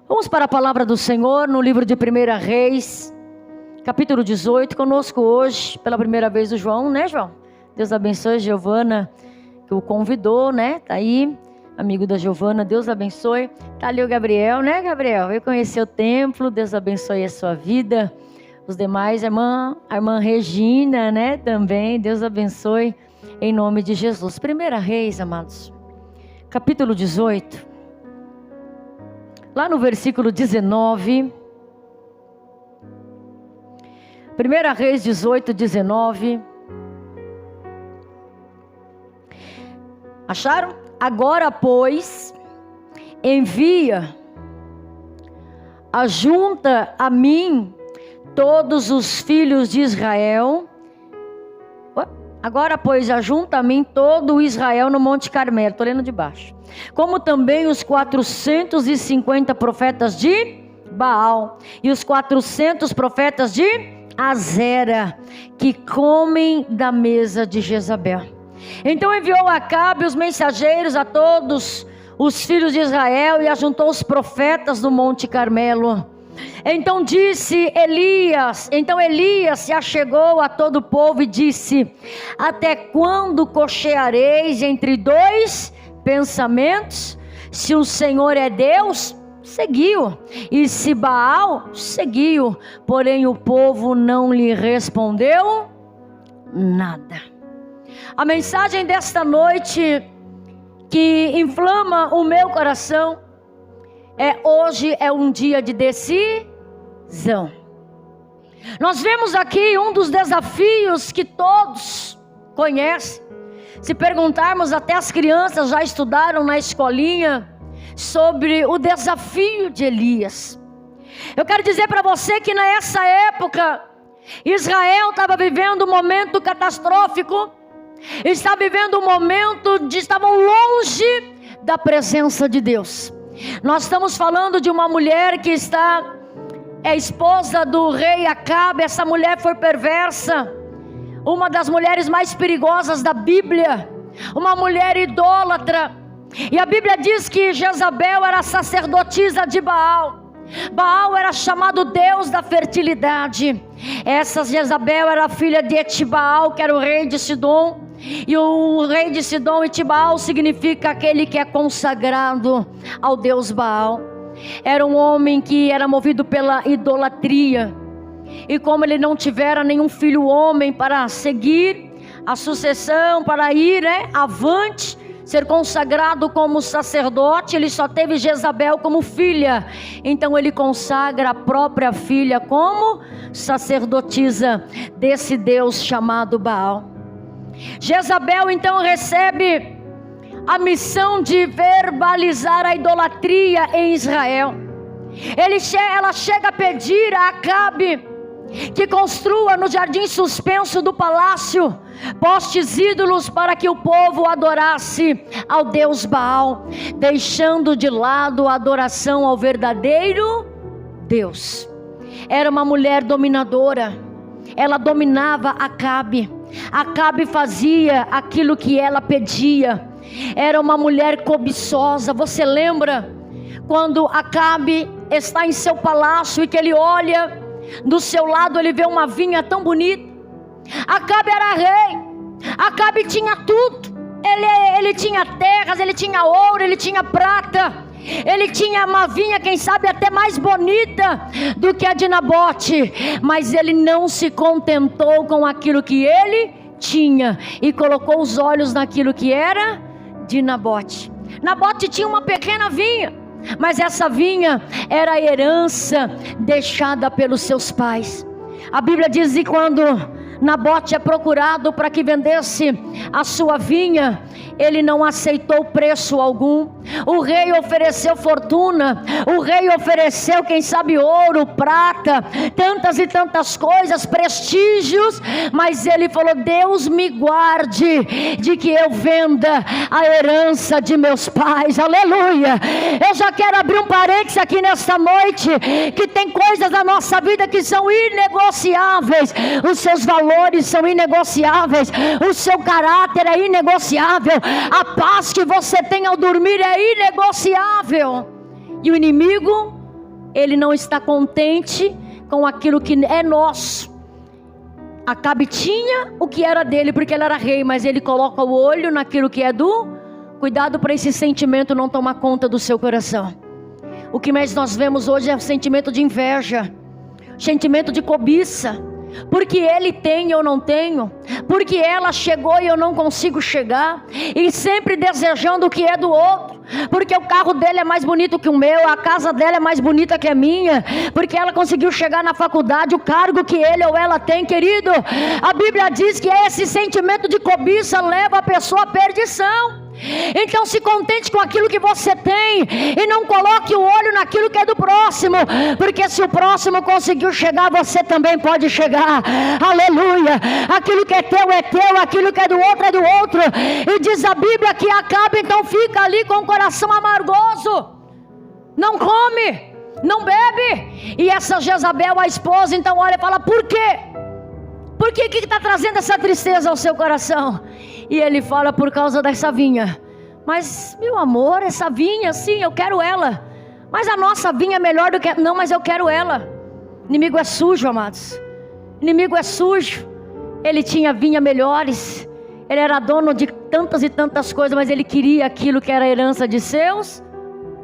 Vamos para a palavra do Senhor no livro de 1 Reis, capítulo 18. Conosco hoje, pela primeira vez, o João, né, João? Deus abençoe a Giovana, que o convidou, né? Tá aí, amigo da Giovana, Deus abençoe. Tá ali o Gabriel, né, Gabriel? Veio conhecer o templo, Deus abençoe a sua vida. Os demais, a irmã Regina, né, também, Deus abençoe, em nome de Jesus. 1 Reis, amados, capítulo 18. Lá no versículo 19, 1 Reis 18, 19. Acharam? Agora, pois, envia, ajunta a mim todos os filhos de Israel. Agora, pois, ajunta a mim todo o Israel no Monte Carmelo. Estou lendo de baixo. Como também os 450 profetas de Baal e os 400 profetas de Azera, que comem da mesa de Jezabel. Então enviou Acabe os mensageiros a todos os filhos de Israel e ajuntou os profetas no Monte Carmelo. Então Elias se achegou a todo o povo e disse: até quando cocheareis entre dois pensamentos? Se o Senhor é Deus, seguiu, e se Baal, seguiu. Porém o povo não lhe respondeu nada. A mensagem desta noite que inflama o meu coração hoje é um dia de decisão. Nós vemos aqui um dos desafios que todos conhecem. Se perguntarmos, até as crianças já estudaram na escolinha sobre o desafio de Elias. Eu quero dizer para você que nessa época Israel estava vivendo um momento catastrófico. Estava vivendo um momento de estavam longe da presença de Deus. Nós estamos falando de uma mulher que é esposa do rei Acabe. Essa mulher foi perversa, uma das mulheres mais perigosas da Bíblia, uma mulher idólatra. E a Bíblia diz que Jezabel era sacerdotisa de Baal. Baal era chamado Deus da fertilidade. Essa Jezabel era filha de Etibaal, que era o rei de Sidom. E o rei de Sidom, Etibaal, significa aquele que é consagrado ao Deus Baal. Era um homem que era movido pela idolatria. E como ele não tivera nenhum filho homem para seguir a sucessão, para ir avante, ser consagrado como sacerdote, ele só teve Jezabel como filha. Então ele consagra a própria filha como sacerdotisa desse Deus chamado Baal. Jezabel então recebe a missão de verbalizar a idolatria em Israel. Ela chega a pedir a Acabe que construa no jardim suspenso do palácio postes ídolos para que o povo adorasse ao Deus Baal, deixando de lado a adoração ao verdadeiro Deus. Era uma mulher dominadora. Ela dominava Acabe. Acabe fazia aquilo que ela pedia. Era uma mulher cobiçosa. Você lembra quando Acabe está em seu palácio e que ele olha do seu lado, ele vê uma vinha tão bonita. Acabe era rei. Acabe tinha tudo. Ele tinha terras, ele tinha ouro, ele tinha prata. Ele tinha uma vinha, quem sabe até mais bonita do que a de Nabote. Mas ele não se contentou com aquilo que ele tinha e colocou os olhos naquilo que era de Nabote. Nabote tinha uma pequena vinha, mas essa vinha era a herança deixada pelos seus pais. A Bíblia diz que quando Nabote é procurado para que vendesse a sua vinha, ele não aceitou preço algum. O rei ofereceu fortuna, o rei ofereceu, quem sabe, ouro, prata, tantas e tantas coisas, prestígios, mas ele falou: Deus me guarde de que eu venda a herança de meus pais. Aleluia. Eu já quero abrir um parênteses aqui nesta noite, que tem coisas na nossa vida que são inegociáveis. Os seus valores são inegociáveis, o seu caráter é inegociável, a paz que você tem ao dormir é inegociável. E o inimigo ele não está contente com aquilo que é nosso. Acabe tinha o que era dele, porque ele era rei, mas ele coloca o olho naquilo que é do... Cuidado para esse sentimento não tomar conta do seu coração. O que mais nós vemos hoje é o sentimento de inveja, sentimento de cobiça, porque ele tem e eu não tenho, porque ela chegou e eu não consigo chegar, e sempre desejando o que é do outro, porque o carro dele é mais bonito que o meu, a casa dela é mais bonita que a minha, porque ela conseguiu chegar na faculdade, o cargo que ele ou ela tem. Querido, a Bíblia diz que esse sentimento de cobiça leva a pessoa à perdição. Então se contente com aquilo que você tem e não coloque o olho naquilo que é do próximo, porque se o próximo conseguiu chegar, você também pode chegar. Aleluia. Aquilo que é teu, aquilo que é do outro é do outro. E diz a Bíblia que Acabe então fica ali com o coração amargoso, não come, não bebe. E essa Jezabel, a esposa, então olha e fala: por quê? Por que está trazendo essa tristeza ao seu coração? E ele fala: por causa dessa vinha. Mas meu amor, essa vinha, sim, eu quero ela, mas a nossa vinha é melhor do que... Não, mas eu quero ela. Inimigo é sujo, amados. Inimigo é sujo. Ele tinha vinha melhores, ele era dono de tantas e tantas coisas, mas ele queria aquilo que era a herança de seus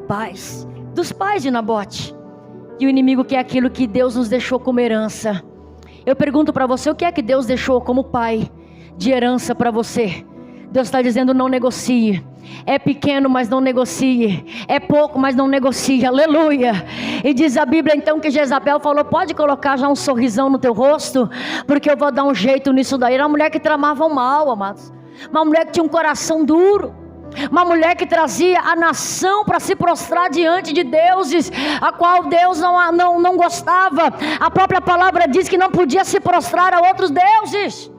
pais, dos pais de Nabote. E o inimigo quer aquilo que Deus nos deixou como herança. Eu pergunto para você: o que é que Deus deixou como pai de herança para você? Deus está dizendo: não negocie. É pequeno, mas não negocie. É pouco, mas não negocie. Aleluia. E diz a Bíblia então que Jezabel falou: pode colocar já um sorrisão no teu rosto, porque eu vou dar um jeito nisso daí. Era uma mulher que tramava o mal, amados. Uma mulher que tinha um coração duro, uma mulher que trazia a nação para se prostrar diante de deuses a qual Deus não gostava. A própria palavra diz que não podia se prostrar a outros deuses.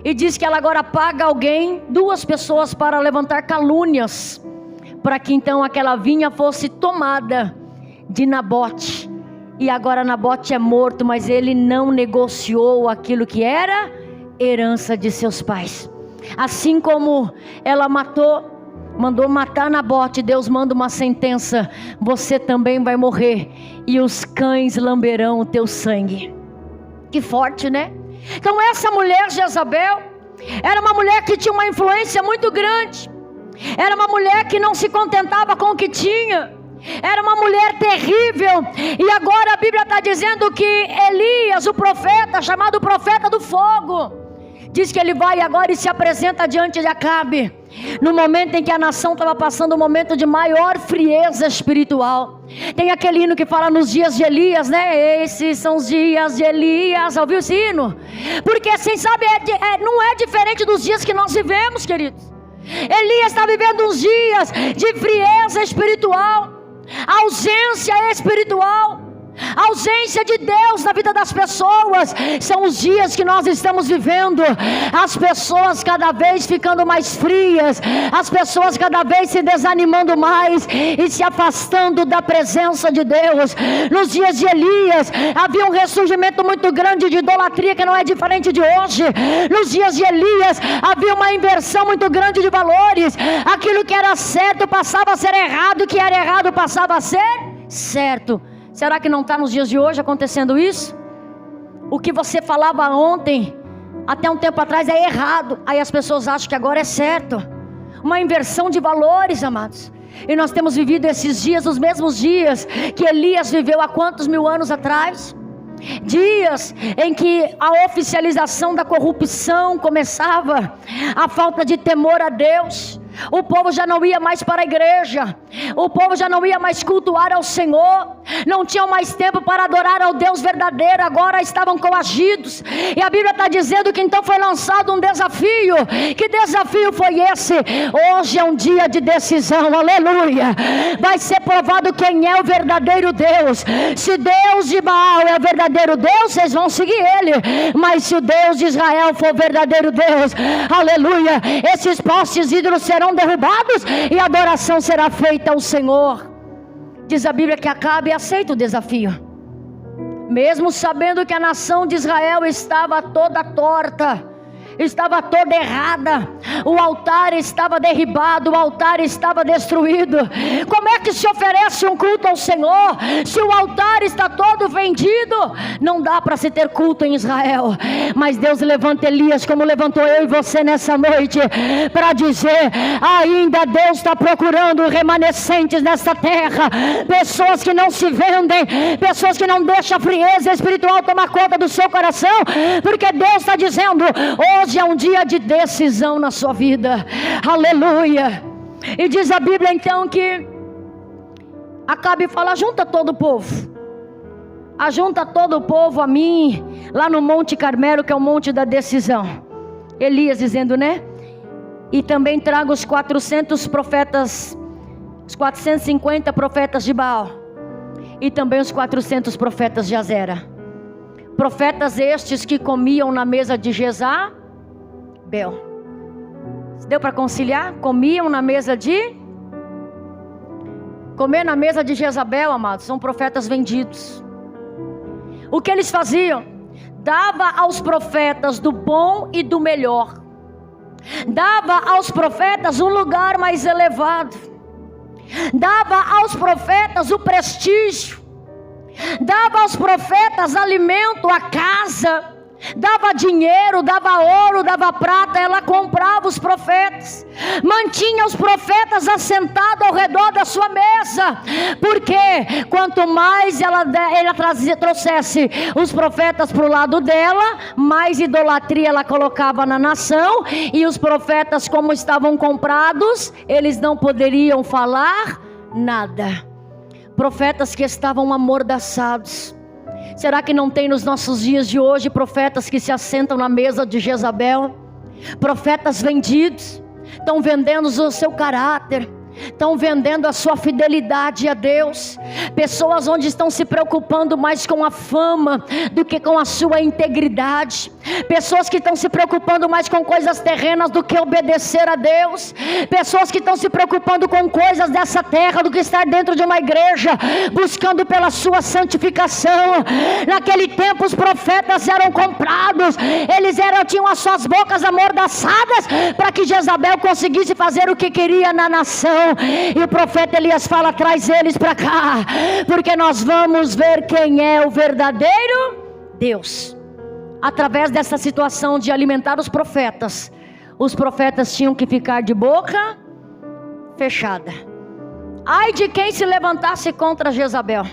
E diz que ela agora paga alguém, 2 pessoas, para levantar calúnias, para que então aquela vinha fosse tomada de Nabote. E agora Nabote é morto, mas ele não negociou aquilo que era herança de seus pais. Assim como ela mandou matar Nabote, Deus manda uma sentença: você também vai morrer, e os cães lamberão o teu sangue. Que forte, né? Então essa mulher Jezabel era uma mulher que tinha uma influência muito grande. Era uma mulher que não se contentava com o que tinha. Era uma mulher terrível. E agora a Bíblia está dizendo que Elias, o profeta, chamado profeta do fogo, diz que ele vai agora e se apresenta diante de Acabe, no momento em que a nação estava passando um momento de maior frieza espiritual. Tem aquele hino que fala nos dias de Elias, né? Esses são os dias de Elias. Ouviu esse hino? Porque assim, sabe, não é diferente dos dias que nós vivemos, queridos. Elias está vivendo uns dias de frieza espiritual, ausência espiritual, ausência de Deus na vida das pessoas. São os dias que nós estamos vivendo. As pessoas cada vez ficando mais frias, as pessoas cada vez se desanimando mais e se afastando da presença de Deus. Nos dias de Elias havia um ressurgimento muito grande de idolatria, que não é diferente de hoje. Nos dias de Elias havia uma inversão muito grande de valores. Aquilo que era certo passava a ser errado, o que era errado passava a ser certo. Será que não está nos dias de hoje acontecendo isso? O que você falava ontem, até um tempo atrás, é errado. Aí as pessoas acham que agora é certo. Uma inversão de valores, amados. E nós temos vivido esses dias, os mesmos dias que Elias viveu há quantos mil anos atrás. Dias em que a oficialização da corrupção começava, a falta de temor a Deus. O povo já não ia mais para a igreja, o povo já não ia mais cultuar ao Senhor, não tinham mais tempo para adorar ao Deus verdadeiro, agora estavam coagidos. E a Bíblia está dizendo que então foi lançado um desafio. Que desafio foi esse? Hoje é um dia de decisão, aleluia. Vai ser provado quem é o verdadeiro Deus. Se Deus de Baal é o verdadeiro Deus, vocês vão seguir ele. Mas se o Deus de Israel for o verdadeiro Deus, aleluia, esses postes ídolos serão derrubados e a adoração será feita ao Senhor. Diz a Bíblia que Acabe aceita o desafio, mesmo sabendo que a nação de Israel estava toda torta, estava toda errada, o altar estava derribado, o altar estava destruído. Como é que se oferece um culto ao Senhor se o altar está todo vendido? Não dá para se ter culto em Israel. Mas Deus levanta Elias, como levantou eu e você nessa noite, para dizer: ainda Deus está procurando remanescentes nessa terra, pessoas que não se vendem, pessoas que não deixam a frieza espiritual tomar conta do seu coração, porque Deus está dizendo: hoje é um dia de decisão na sua vida. Aleluia. E diz a Bíblia então que Acabe fala: junta todo o povo, ajunta todo o povo a mim, lá no Monte Carmelo, que é o monte da decisão. Elias dizendo, né? E também traga os 400 profetas, os 450 profetas de Baal, e também os 400 profetas de Azera. Profetas estes que comiam na mesa de Jezabel. Deu para conciliar? Comiam na mesa de... Comer na mesa de Jezabel, amados, são profetas vendidos. O que eles faziam? Dava aos profetas do bom e do melhor. Dava aos profetas um lugar mais elevado. Dava aos profetas o prestígio. Dava aos profetas alimento, a casa. Dava dinheiro, dava ouro, dava prata. Ela comprava os profetas, mantinha os profetas assentados ao redor da sua mesa, porque quanto mais ela trouxesse os profetas para o lado dela, mais idolatria ela colocava na nação. E os profetas, como estavam comprados, eles não poderiam falar nada. Profetas que estavam amordaçados. Será que não tem nos nossos dias de hoje profetas que se assentam na mesa de Jezabel? Profetas vendidos, estão vendendo o seu caráter, estão vendendo a sua fidelidade a Deus. Pessoas onde estão se preocupando mais com a fama do que com a sua integridade. Pessoas que estão se preocupando mais com coisas terrenas do que obedecer a Deus. Pessoas que estão se preocupando com coisas dessa terra do que estar dentro de uma igreja, buscando pela sua santificação. Naquele tempo os profetas eram comprados, eles tinham as suas bocas amordaçadas para que Jezabel conseguisse fazer o que queria na nação. E o profeta Elias fala: traz eles para cá, porque nós vamos ver quem é o verdadeiro Deus. Através dessa situação de alimentar os profetas tinham que ficar de boca fechada. Ai de quem se levantasse contra Jezabel.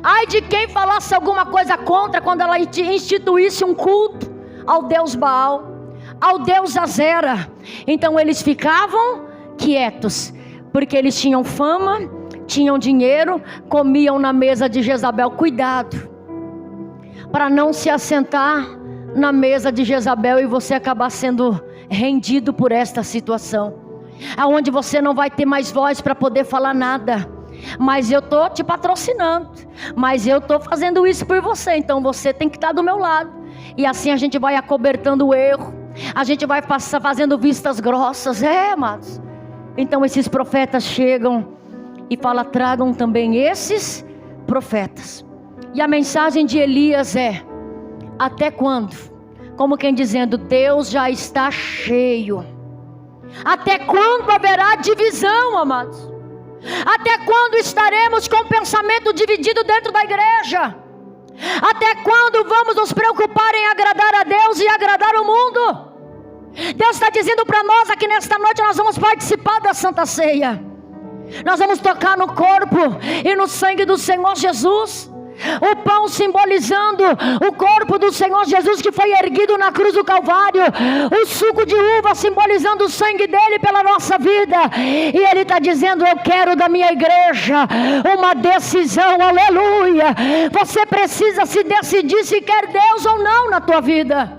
Ai de quem falasse alguma coisa contra, quando ela instituísse um culto ao Deus Baal, ao Deus Azera. Então eles ficavam quietos, porque eles tinham fama, tinham dinheiro, comiam na mesa de Jezabel. Cuidado para não se assentar na mesa de Jezabel e você acabar sendo rendido por esta situação, aonde você não vai ter mais voz para poder falar nada. Mas eu estou te patrocinando, mas eu estou fazendo isso por você, então você tem que estar do meu lado. E assim a gente vai acobertando o erro, a gente vai fazendo vistas grossas, amados. Então esses profetas chegam e falam: tragam também esses profetas. E a mensagem de Elias é: até quando? Como quem dizendo: Deus já está cheio. Até quando haverá divisão, amados? Até quando estaremos com o pensamento dividido dentro da igreja? Até quando vamos nos preocupar em agradar a Deus e agradar o mundo? Deus está dizendo para nós aqui nesta noite: nós vamos participar da Santa Ceia. Nós vamos tocar no corpo e no sangue do Senhor Jesus. O pão simbolizando o corpo do Senhor Jesus, que foi erguido na cruz do Calvário. O suco de uva simbolizando o sangue dele pela nossa vida. E ele está dizendo: eu quero da minha igreja uma decisão, aleluia. Você precisa se decidir se quer Deus ou não na tua vida.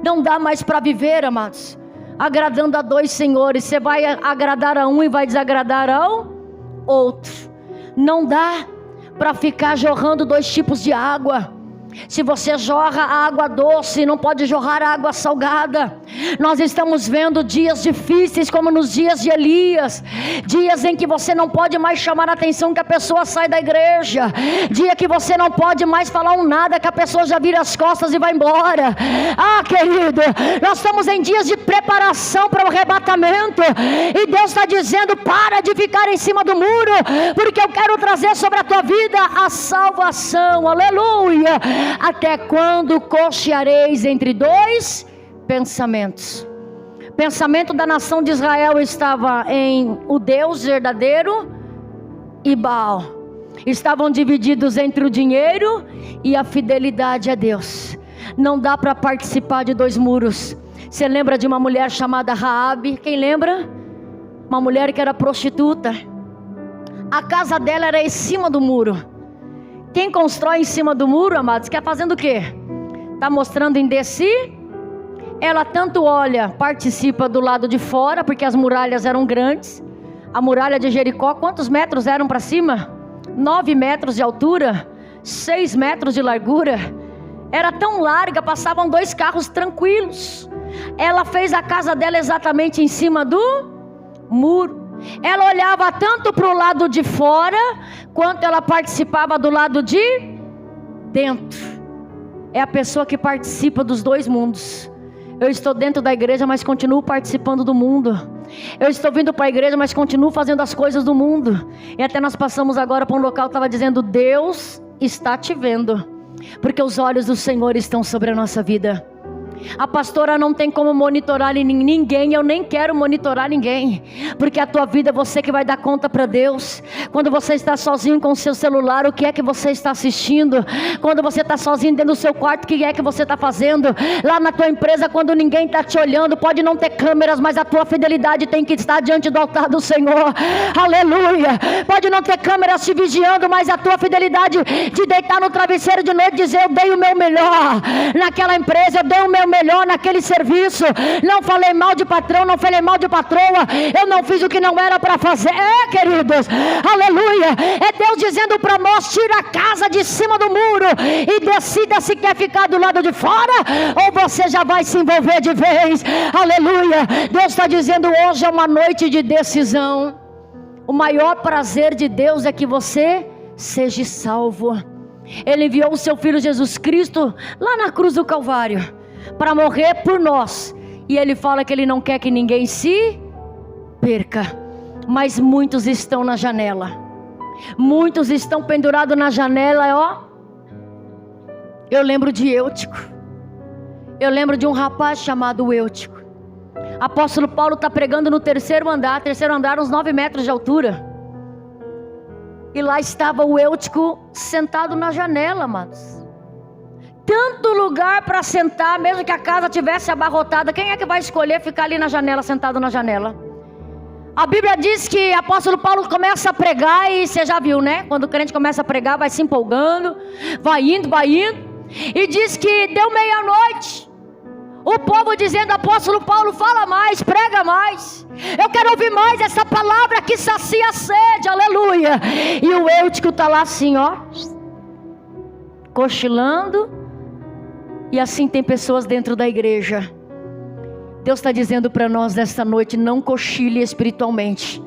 Não dá mais para viver, amados, agradando a dois senhores. Você vai agradar a um e vai desagradar ao outro. Não dá para ficar jorrando dois tipos de água. Se você jorra a água doce, não pode jorrar a água salgada. Nós estamos vendo dias difíceis, como nos dias de Elias, dias em que você não pode mais chamar a atenção que a pessoa sai da igreja, dia que você não pode mais falar um nada, que a pessoa já vira as costas e vai embora. Querido, nós estamos em dias de preparação para o arrebatamento, e Deus está dizendo: para de ficar em cima do muro, porque eu quero trazer sobre a tua vida a salvação. Aleluia. Até quando cocheareis entre dois pensamentos? Pensamento da nação de Israel estava em o Deus verdadeiro e Baal. Estavam divididos entre o dinheiro e a fidelidade a Deus. Não dá para participar de dois muros. Você lembra de uma mulher chamada Raabe? Quem lembra? Uma mulher que era prostituta. A casa dela era em cima do muro. Quem constrói em cima do muro, amados, quer fazendo o quê? Está mostrando em si. Ela tanto olha, participa do lado de fora, porque as muralhas eram grandes. A muralha de Jericó, quantos metros eram para cima? 9 metros de altura, 6 metros de largura. Era tão larga, passavam 2 carros tranquilos. Ela fez a casa dela exatamente em cima do muro. Ela olhava tanto para o lado de fora, quanto ela participava do lado de dentro. É a pessoa que participa dos dois mundos. Eu estou dentro da igreja, mas continuo participando do mundo. Eu estou vindo para a igreja, mas continuo fazendo as coisas do mundo. E até nós passamos agora para um local que estava dizendo: Deus está te vendo, porque os olhos do Senhor estão sobre a nossa vida. A pastora não tem como monitorar ninguém. Eu nem quero monitorar ninguém, porque a tua vida é você que vai dar conta para Deus. Quando você está sozinho com o seu celular, o que é que você está assistindo? Quando você está sozinho dentro do seu quarto, o que é que você está fazendo? Lá na tua empresa, quando ninguém está te olhando, pode não ter câmeras, mas a tua fidelidade tem que estar diante do altar do Senhor. Aleluia. Pode não ter câmeras te vigiando, mas a tua fidelidade de deitar no travesseiro de noite e dizer: eu dei o meu melhor naquela empresa, eu dei o meu melhor naquele serviço, não falei mal de patrão, não falei mal de patroa, eu não fiz o que não era para fazer. Queridos, aleluia. É Deus dizendo para nós: tira a casa de cima do muro e decida se quer ficar do lado de fora, ou você já vai se envolver de vez. Aleluia. Deus está dizendo: hoje é uma noite de decisão. O maior prazer de Deus é que você seja salvo. Ele enviou o seu Filho Jesus Cristo lá na cruz do Calvário para morrer por nós, e Ele fala que Ele não quer que ninguém se perca. Mas muitos estão na janela, muitos estão pendurados na janela. Eu lembro de Eutico, eu lembro de um rapaz chamado Eutico. Apóstolo Paulo está pregando no terceiro andar, uns 9 metros de altura, e lá estava o Eutico sentado na janela, amados. Tanto lugar para sentar, mesmo que a casa tivesse abarrotada. Quem é que vai escolher ficar ali na janela, sentado na janela? A Bíblia diz que o apóstolo Paulo começa a pregar, e você já viu, né? Quando o crente começa a pregar, vai se empolgando, vai indo, e diz que deu meia-noite, o povo dizendo: apóstolo Paulo, fala mais, prega mais, eu quero ouvir mais essa palavra que sacia a sede. Aleluia. E o Eutico está lá assim, cochilando. E assim tem pessoas dentro da igreja. Deus está dizendo para nós nesta noite: não cochile espiritualmente,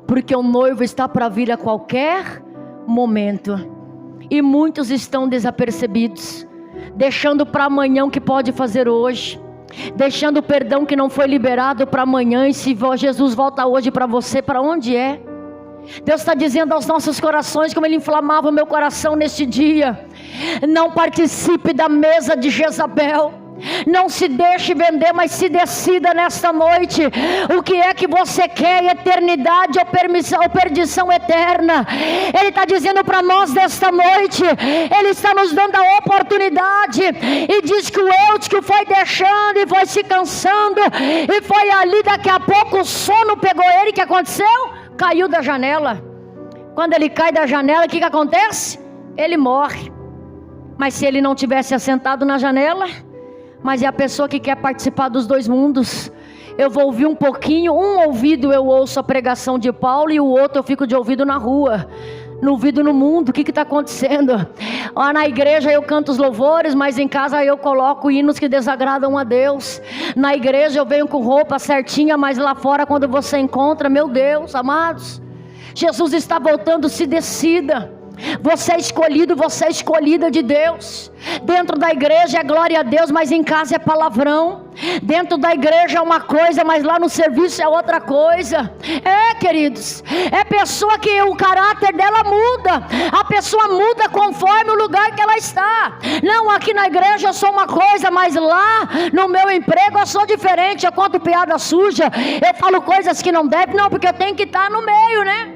porque o noivo está para vir a qualquer momento. E muitos estão desapercebidos, deixando para amanhã o que pode fazer hoje, deixando o perdão que não foi liberado para amanhã. E se Jesus volta hoje para você, para onde é? Deus está dizendo aos nossos corações, como Ele inflamava o meu coração neste dia: não participe da mesa de Jezabel. Não se deixe vender, mas se decida nesta noite. O que é que você quer? Eternidade ou perdição eterna? Ele está dizendo para nós nesta noite. Ele está nos dando a oportunidade. E diz que o Eutico foi deixando e foi se cansando, e foi ali, daqui a pouco o sono pegou ele. O que aconteceu? Caiu da janela. Quando ele cai da janela, o que acontece? Ele morre. Mas se ele não tivesse assentado na janela, mas é a pessoa que quer participar dos dois mundos. Eu vou ouvir um pouquinho, um ouvido eu ouço a pregação de Paulo, e o outro eu fico de ouvido na rua, no ouvido no mundo. O que está acontecendo? Lá na igreja eu canto os louvores, mas em casa eu coloco hinos que desagradam a Deus. Na igreja eu venho com roupa certinha, mas lá fora quando você encontra, meu Deus, amados, Jesus está voltando, se decida. Você é escolhido, você é escolhida de Deus. Dentro da igreja é glória a Deus, mas em casa é palavrão. Dentro da igreja é uma coisa, mas lá no serviço é outra coisa. Queridos, é pessoa que o caráter dela muda. A pessoa muda conforme o lugar que ela está. Não, aqui na igreja eu sou uma coisa, mas lá no meu emprego eu sou diferente. Eu conto piada suja, eu falo coisas que não devem. Não, porque eu tenho que estar no meio, né?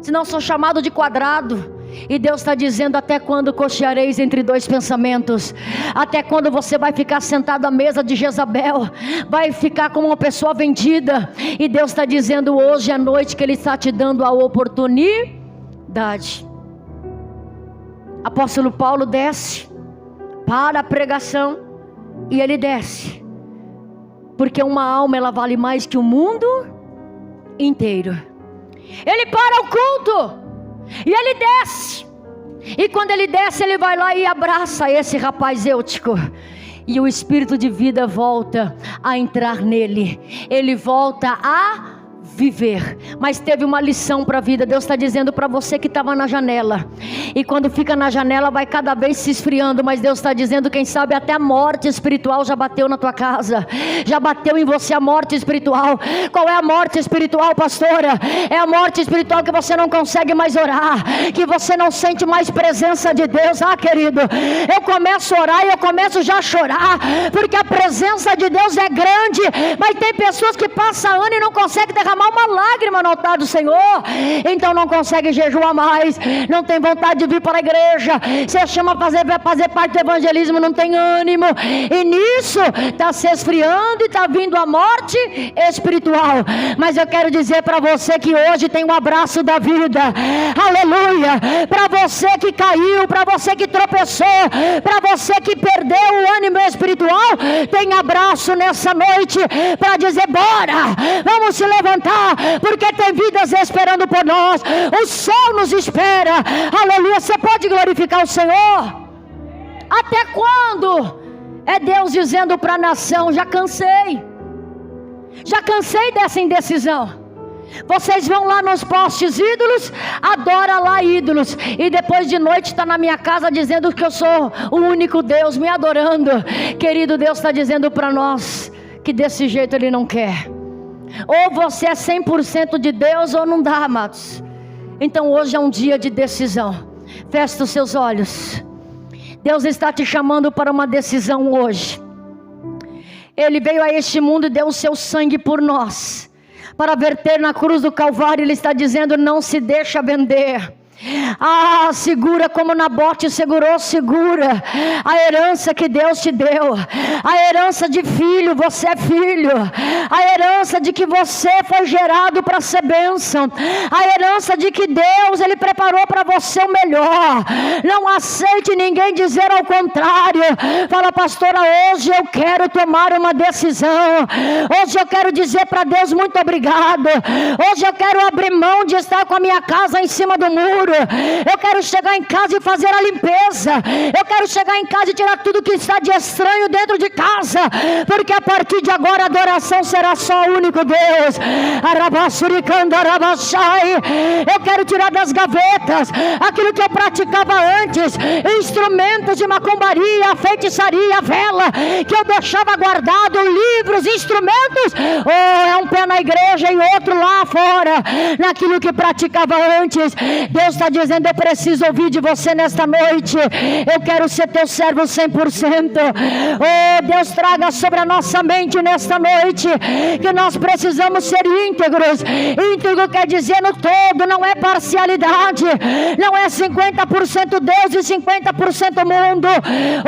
Senão eu sou chamado de quadrado. E Deus está dizendo: até quando cocheareis entre dois pensamentos? Até quando você vai ficar sentado à mesa de Jezabel? Vai ficar como uma pessoa vendida? E Deus está dizendo hoje à noite que Ele está te dando a oportunidade. Apóstolo Paulo desce para a pregação. E ele desce porque uma alma, ela vale mais que o mundo inteiro. Ele para o culto e ele desce. E quando ele desce, ele vai lá e abraça esse rapaz Eutico. E o espírito de vida volta a entrar nele. Ele volta a viver. Mas teve uma lição para a vida. Deus está dizendo para você que estava na janela. E quando fica na janela vai cada vez se esfriando. Mas Deus está dizendo, quem sabe até a morte espiritual já bateu na tua casa. Já bateu em você a morte espiritual. Qual é a morte espiritual, pastora? É a morte espiritual que você não consegue mais orar. Que você não sente mais presença de Deus. Querido, eu começo a orar e eu começo já a chorar. Porque a presença de Deus é grande. Mas tem pessoas que passam ano e não conseguem derramar uma lágrima no altar do Senhor. Então não consegue jejuar mais, não tem vontade de vir para a igreja. Você chama vai fazer parte do evangelismo, não tem ânimo. E nisso está se esfriando e está vindo a morte espiritual. Mas eu quero dizer para você que hoje tem um abraço da vida. Aleluia. Para você que caiu, para você que tropeçou, para você que perdeu o ânimo espiritual, tem abraço nessa noite para dizer: bora, vamos se levantar, porque tem vidas esperando por nós. O céu nos espera. Aleluia. Você pode glorificar o Senhor? Até quando? É Deus dizendo para a nação: já cansei dessa indecisão. Vocês vão lá nos postes ídolos, adora lá ídolos, e depois de noite está na minha casa dizendo que eu sou o único Deus, me adorando. Querido, Deus está dizendo para nós que desse jeito Ele não quer. Ou você é 100% de Deus ou não dá, amados. Então hoje é um dia de decisão. Feche os seus olhos. Deus está te chamando para uma decisão hoje. Ele veio a este mundo e deu o seu sangue por nós, para verter na cruz do Calvário. Ele está dizendo: não se deixa vender. Segura como Nabote segurou, segura a herança que Deus te deu, a herança de filho. Você é filho, a herança de que você foi gerado para ser bênção, a herança de que Deus, Ele preparou para você o melhor. Não aceite ninguém dizer ao contrário. Fala: pastora, hoje eu quero tomar uma decisão. Hoje eu quero dizer para Deus: muito obrigado. Hoje eu quero abrir mão de estar com a minha casa em cima do muro. Eu quero chegar em casa e fazer a limpeza. Eu quero chegar em casa e tirar tudo que está de estranho dentro de casa, porque a partir de agora a adoração será só o único Deus. Eu quero tirar das gavetas aquilo que eu praticava antes, instrumentos de macumbaria, feitiçaria, vela, que eu deixava guardado, livros, instrumentos. É um pé na igreja e outro lá fora, naquilo que praticava antes. Deus está dizendo: eu preciso ouvir de você nesta noite. Eu quero ser teu servo 100%. Deus, traga sobre a nossa mente nesta noite que nós precisamos ser íntegros. Íntegro quer dizer no todo, não é parcialidade, não é 50% Deus e 50% mundo.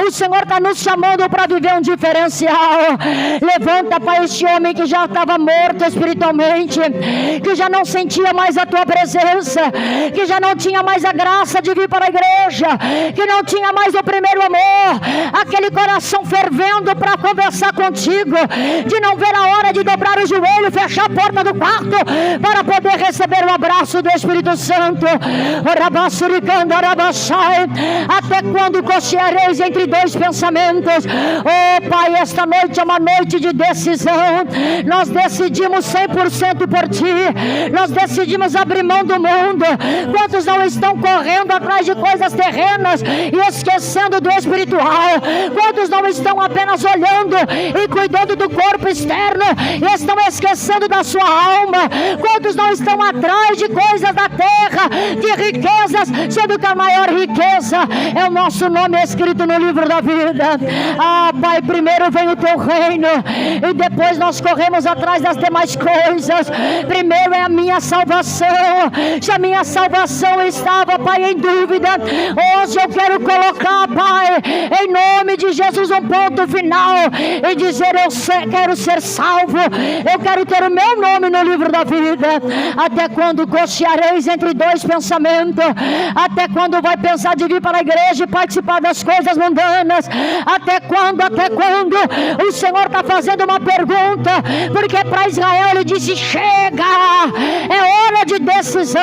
O Senhor está nos chamando para viver um diferencial. Levanta para este homem que já estava morto espiritualmente, que já não sentia mais a tua presença, que já não tinha mais a graça de vir para a igreja, que não tinha mais o primeiro amor, aquele coração fervendo para conversar contigo, de não ver a hora de dobrar o joelho, fechar a porta do quarto para poder receber o abraço do Espírito Santo. Até quando cocheareis entre dois pensamentos? Oh Pai, esta noite é uma noite de decisão. Nós decidimos 100% por Ti. Nós decidimos abrir mão do mundo. Quantos não estão correndo atrás de coisas terrenas e esquecendo do espiritual? Quantos não estão apenas olhando e cuidando do corpo externo e estão esquecendo da sua alma? Quantos não estão atrás de coisas da terra, de riquezas, sendo que a maior riqueza é o nosso nome escrito no livro da vida? Ah, Pai, primeiro vem o Teu reino e depois nós corremos atrás das demais coisas. Primeiro é a minha salvação. Se a minha salvação estava, Pai, em dúvida, hoje eu quero colocar, Pai, em nome de Jesus, um ponto final e dizer: quero ser salvo, eu quero ter o meu nome no livro da vida. Até quando cocheareis entre dois pensamentos? Até quando vai pensar de vir para a igreja e participar das coisas mundanas? Até quando? Até quando? O Senhor está fazendo uma pergunta, porque para Israel Ele disse: chega, é hora de decisão,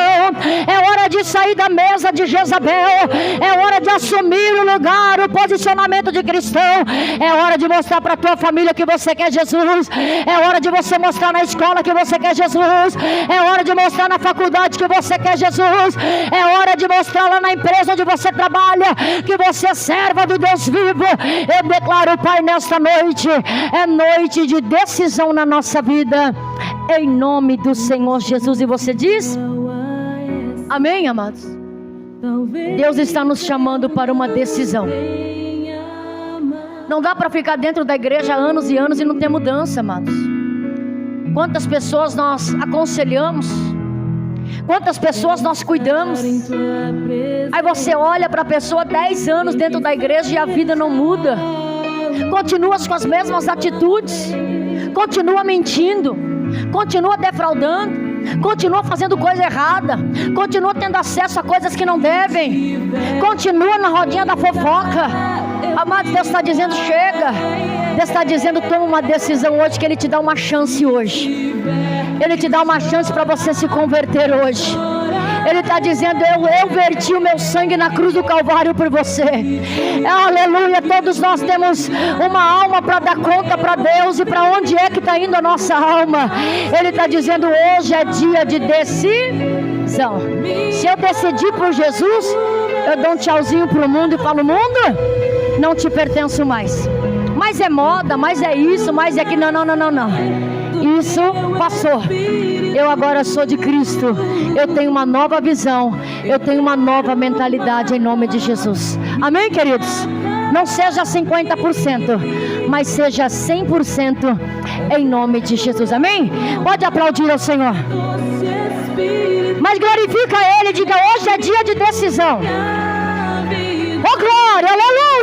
é hora de sair da mesa de Jezabel, é hora de assumir o lugar, o posicionamento de cristão. É hora de mostrar para a tua família que você quer Jesus. É hora de você mostrar na escola que você quer Jesus. É hora de mostrar na faculdade que você quer Jesus. É hora de mostrar lá na empresa onde você trabalha que você é serva do Deus vivo. Eu declaro, Pai, nesta noite é noite de decisão na nossa vida, em nome do Senhor Jesus. E você diz amém, amados? Deus está nos chamando para uma decisão. Não dá para ficar dentro da igreja há anos e anos e não ter mudança, amados. Quantas pessoas nós aconselhamos, quantas pessoas nós cuidamos. Aí você olha para a pessoa 10 anos dentro da igreja e a vida não muda. Continua com as mesmas atitudes, continua mentindo, continua defraudando, continua fazendo coisa errada, continua tendo acesso a coisas que não devem, continua na rodinha da fofoca. Amados, Deus está dizendo: chega. Deus está dizendo: toma uma decisão hoje, que Ele te dá uma chance hoje. Ele te dá uma chance para você se converter hoje. Ele está dizendo: eu verti o meu sangue na cruz do Calvário por você. Aleluia. Todos nós temos uma alma para dar conta para Deus. E para onde é que está indo a nossa alma? Ele está dizendo: hoje é dia de decisão. Se eu decidir por Jesus, eu dou um tchauzinho para o mundo e falo: mundo, não te pertenço mais. Mas é moda, mas é isso, mas é que não. Isso passou. Eu agora sou de Cristo. Eu tenho uma nova visão. Eu tenho uma nova mentalidade em nome de Jesus. Amém, queridos? Não seja 50%, mas seja 100% em nome de Jesus. Amém? Pode aplaudir ao Senhor. Mas glorifica Ele. Diga: hoje é dia de decisão. Oh glória, aleluia.